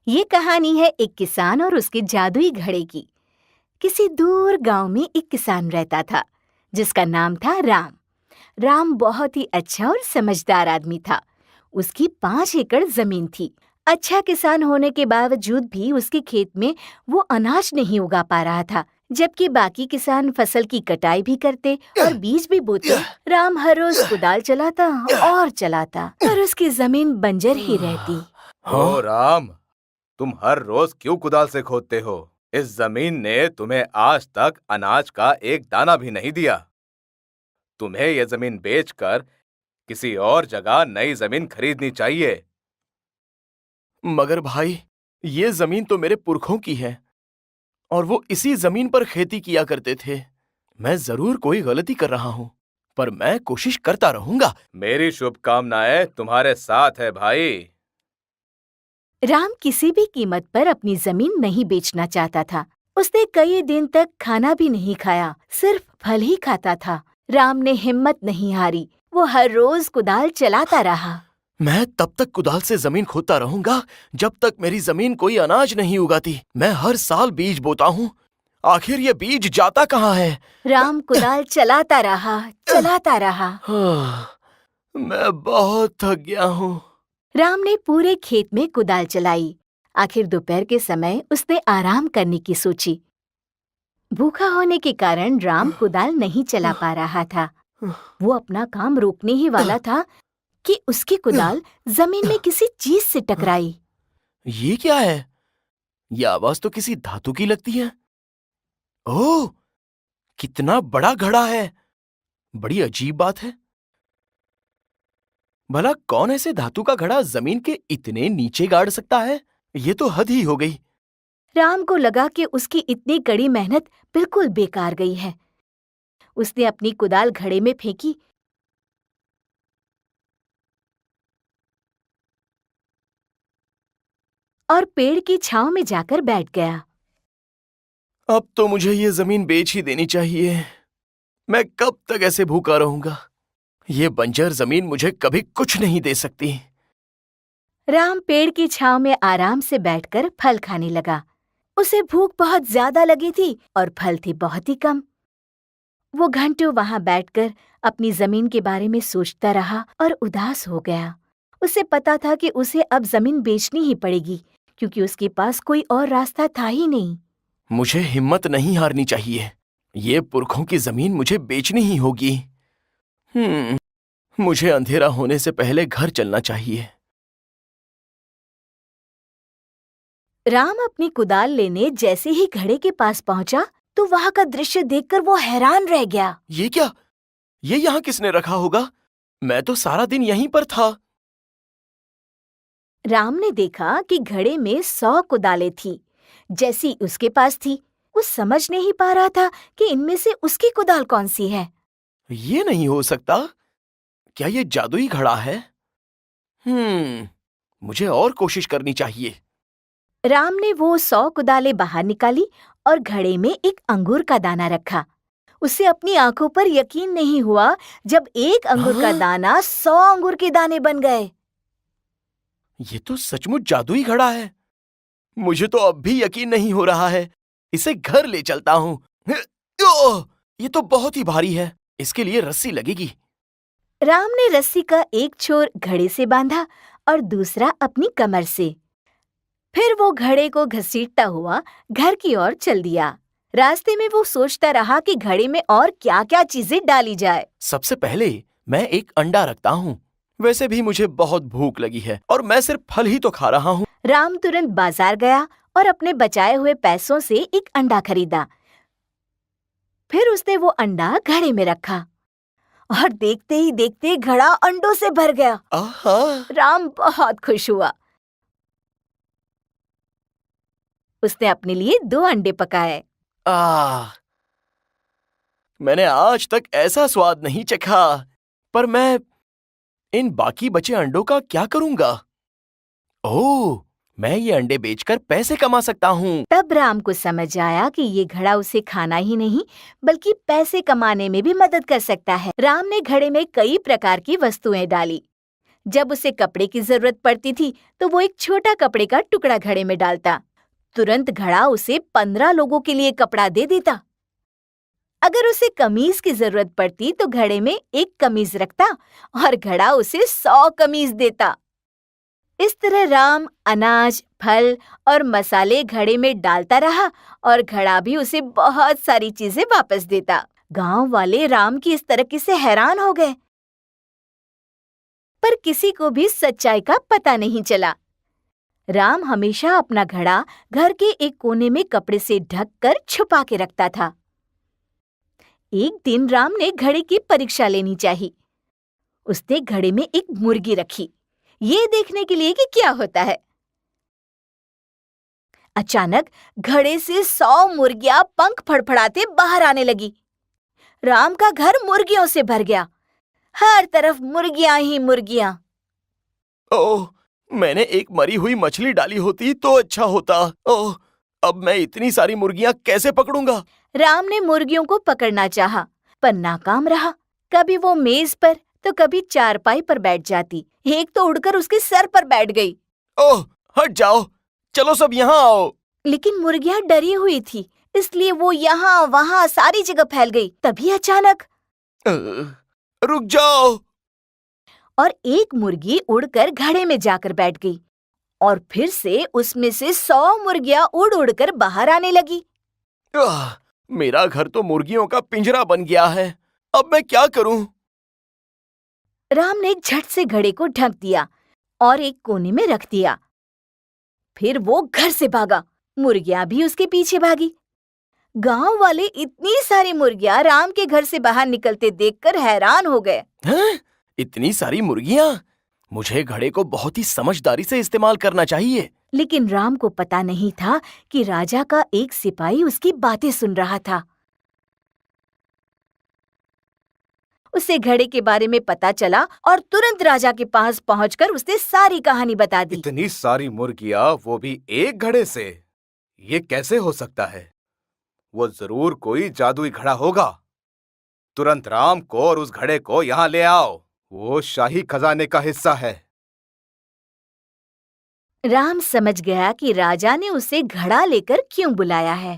ये कहानी है एक किसान और उसके जादुई घड़े की। किसी दूर गांव में एक किसान रहता था जिसका नाम था राम। राम बहुत ही अच्छा और समझदार आदमी था। उसकी 5 एकड़ जमीन थी। अच्छा किसान होने के बावजूद भी उसके खेत में वो अनाज नहीं उगा पा रहा था। जबकि बाकी किसान फसल की कटाई भी करते और बीज भी बोते, राम हर रोज कुदाल चलाता और चलाता, पर उसकी जमीन बंजर ही रहती। ओ राम, तुम हर रोज क्यों कुदाल से खोदते हो? इस जमीन ने तुम्हें आज तक अनाज का एक दाना भी नहीं दिया। तुम्हें यह जमीन बेचकर किसी और जगह नई जमीन खरीदनी चाहिए। मगर भाई, ये जमीन तो मेरे पुरखों की है और वो इसी जमीन पर खेती किया करते थे। मैं जरूर कोई गलती कर रहा हूँ, पर मैं कोशिश करता रहूंगा। मेरी शुभकामनाएं तुम्हारे साथ है भाई। राम किसी भी कीमत पर अपनी जमीन नहीं बेचना चाहता था। उसने कई दिन तक खाना भी नहीं खाया, सिर्फ फल ही खाता था। राम ने हिम्मत नहीं हारी। वो हर रोज कुदाल चलाता रहा। मैं तब तक कुदाल से जमीन खोदता रहूंगा जब तक मेरी जमीन कोई अनाज नहीं उगाती। मैं हर साल बीज बोता हूँ, आखिर ये बीज जाता कहाँ है? राम कुदाल चलाता रहा, चलाता रहा। मैं बहुत थक गया हूँ। राम ने पूरे खेत में कुदाल चलाई। आखिर दोपहर के समय उसने आराम करने की सोची। भूखा होने के कारण राम कुदाल नहीं चला पा रहा था। वो अपना काम रोकने ही वाला था कि उसकी कुदाल जमीन में किसी चीज से टकराई। ये क्या है? ये आवाज तो किसी धातु की लगती है। ओह, कितना बड़ा घड़ा है! बड़ी अजीब बात है। भला कौन ऐसे धातु का घड़ा जमीन के इतने नीचे गाड़ सकता है? ये तो हद ही हो गई। राम को लगा कि उसकी इतनी कड़ी मेहनत बिल्कुल बेकार गई है। उसने अपनी कुदाल घड़े में फेंकी और पेड़ की छांव में जाकर बैठ गया। अब तो मुझे ये जमीन बेच ही देनी चाहिए। मैं कब तक ऐसे भूखा रहूंगा? ये बंजर जमीन मुझे कभी कुछ नहीं दे सकती। राम पेड़ की छांव में आराम से बैठकर फल खाने लगा। उसे भूख बहुत ज्यादा लगी थी और फल थे बहुत ही कम। वो घंटों वहां बैठकर अपनी जमीन के बारे में सोचता रहा और उदास हो गया। उसे पता था कि उसे अब जमीन बेचनी ही पड़ेगी, क्योंकि उसके पास कोई और रास्ता था ही नहीं। मुझे हिम्मत नहीं हारनी चाहिए। ये पुरखों की जमीन मुझे बेचनी ही होगी। मुझे अंधेरा होने से पहले घर चलना चाहिए। राम अपनी कुदाल लेने जैसे ही घड़े के पास पहुंचा तो वहां का दृश्य देखकर वो हैरान रह गया। ये क्या? ये यहाँ किसने रखा होगा? मैं तो सारा दिन यहीं पर था। राम ने देखा कि घड़े में 100 कुदालें थी, जैसी उसके पास थी। वो समझ नहीं पा रहा था कि इनमें से उसकी कुदाल कौन सी है। ये नहीं हो सकता। क्या ये जादुई घड़ा है? मुझे और कोशिश करनी चाहिए। राम ने वो 100 कुदालें बाहर निकाली और घड़े में एक अंगूर का दाना रखा। उसे अपनी आंखों पर यकीन नहीं हुआ जब एक अंगूर का दाना 100 अंगूर के दाने बन गए। ये तो सचमुच जादुई घड़ा है। मुझे तो अब भी यकीन नहीं हो रहा है। इसे घर ले चलता हूँ। ओह! ये तो बहुत ही भारी है। इसके लिए रस्सी लगेगी। राम ने रस्सी का एक छोर घड़े से बांधा और दूसरा अपनी कमर से। फिर वो घड़े को घसीटता हुआ घर की ओर चल दिया। रास्ते में वो सोचता रहा कि घड़े में और क्या-क्या चीजें डाली जाए। सबसे पहले मैं एक अंडा रखता हूँ। वैसे भी मुझे बहुत भूख लगी है और मैं सिर्फ फल ही तो खा रहा हूँ। राम तुरंत बाजार गया और अपने बचाए हुए पैसों से एक अंडा खरीदा। फिर उसने वो अंडा घड़े में रखा और देखते ही देखते घड़ा अंडों से भर गया। आहा! राम बहुत खुश हुआ। उसने अपने लिए 2 अंडे पकाए। मैंने आज तक ऐसा स्वाद नहीं चखा। पर मैं इन बाकी बचे अंडों का क्या करूंगा? ओह! मैं ये अंडे बेचकर पैसे कमा सकता हूँ। तब राम को समझ आया कि ये घड़ा उसे खाना ही नहीं बल्कि पैसे कमाने में भी मदद कर सकता है। राम ने घड़े में कई प्रकार की वस्तुएं डाली, जब उसे कपड़े की जरूरत पड़ती थी तो वो एक छोटा कपड़े का टुकड़ा घड़े में डालता। तुरंत घड़ा उसे 15 लोगों के लिए कपड़ा दे देता। अगर उसे कमीज की जरूरत पड़ती तो घड़े में एक कमीज रखता और घड़ा उसे 100 कमीज देता। इस तरह राम अनाज, फल और मसाले घड़े में डालता रहा और घड़ा भी उसे बहुत सारी चीजें वापस देता। गांव वाले राम की इस तरक्की से हैरान हो गए, पर किसी को भी सच्चाई का पता नहीं चला। राम हमेशा अपना घड़ा घर के एक कोने में कपड़े से ढककर छुपा के रखता था। एक दिन राम ने घड़े की परीक्षा लेनी चाहिए। उसने घड़े में एक मुर्गी रखी, ये देखने के लिए कि क्या होता है। अचानक घड़े से 100 मुर्गियां पंख फड़फड़ाते बाहर आने लगी। राम का घर मुर्गियों से भर गया, हर तरफ मुर्गियां ही मुर्गियां। ओह, मैंने एक मरी हुई मछली डाली होती तो अच्छा होता। ओह, अब मैं इतनी सारी मुर्गियां कैसे पकड़ूंगा? राम ने मुर्गियों को पकड़ना चाहा, पर नाकाम रहा। कभी वो मेज पर तो कभी चारपाई पर बैठ जाती। एक तो उड़कर उसके सर पर बैठ गई। ओह, हट जाओ, चलो सब यहाँ आओ। लेकिन मुर्गियां डरी हुई थी, इसलिए वो यहाँ वहाँ सारी जगह फैल गई। तभी अचानक रुक जाओ। और एक मुर्गी उड़कर घड़े में जाकर बैठ गई और फिर से उसमें से 100 मुर्गियां उड़ उड़कर बाहर आने लगी। मेरा घर तो मुर्गियों का पिंजरा बन गया है, अब मैं क्या करूं? राम ने झट से घड़े को ढक दिया और एक कोने में रख दिया। फिर वो घर से भागा, मुर्गियां भी उसके पीछे भागी। गांव वाले इतनी सारी मुर्गियां राम के घर से बाहर निकलते देखकर हैरान हो गए। हैं? इतनी सारी मुर्गियां? मुझे घड़े को बहुत ही समझदारी से इस्तेमाल करना चाहिए। लेकिन राम को पता नहीं था कि राजा का एक सिपाही उसकी बातें सुन रहा था। उसे घड़े के बारे में पता चला और तुरंत राजा के पास पहुंचकर उसने सारी कहानी बता दी। इतनी सारी मुर्गियां, वो भी एक घड़े से? ये कैसे हो सकता है? वो जरूर कोई जादुई घड़ा होगा। तुरंत राम को और उस घड़े को यहाँ ले आओ, वो शाही खजाने का हिस्सा है। राम समझ गया कि राजा ने उसे घड़ा लेकर क्यों बुलाया है।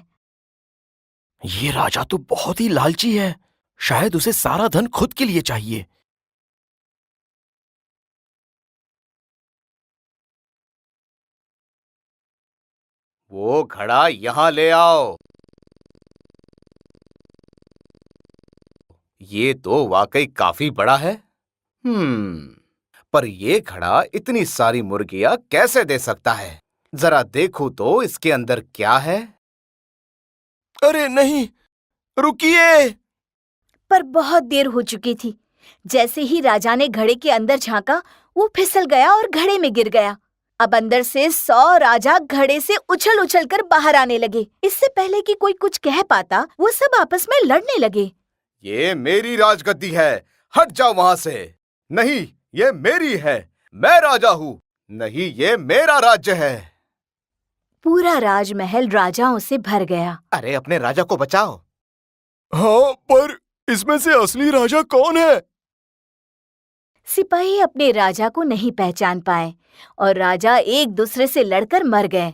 ये राजा तो बहुत ही लालची है, शायद उसे सारा धन खुद के लिए चाहिए। वो घड़ा यहाँ ले आओ। ये तो वाकई काफी बड़ा है। पर ये घड़ा इतनी सारी मुर्गियां कैसे दे सकता है? जरा देखूं तो इसके अंदर क्या है। अरे नहीं, रुकिए। पर बहुत देर हो चुकी थी। जैसे ही राजा ने घड़े के अंदर झांका, वो फिसल गया और घड़े में गिर गया। अब अंदर से 100 राजा घड़े से उछल उछल कर बाहर आने लगे। इससे पहले कि कोई कुछ कह पाता, वो सब आपस में लड़ने लगे। ये मेरी राजगद्दी है, हट जाओ वहां से। नहीं, ये मेरी है, मैं राजा हूँ। नहीं, ये मेरा राज्य है। पूरा राजमहल राजाओं से भर गया। अरे अपने राजा को बचाओ। हाँ, पर इसमें से असली राजा कौन है? सिपाही अपने राजा को नहीं पहचान पाए और राजा एक दूसरे से लड़कर मर गए।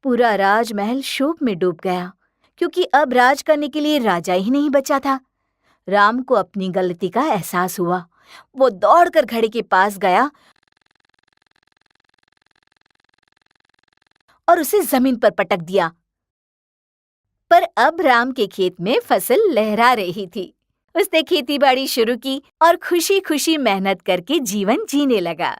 पूरा राजमहल शोक में डूब गया, क्योंकि अब राज करने के लिए राजा ही नहीं बचा था। राम को अपनी गलती का एहसास हुआ। वो दौड़कर घड़े के पास गया और उसे जमीन पर पटक दिया। पर अब राम के खेत में फसल लहरा रही थी। उसने खेती बाड़ी शुरू की और खुशी खुशी मेहनत करके जीवन जीने लगा।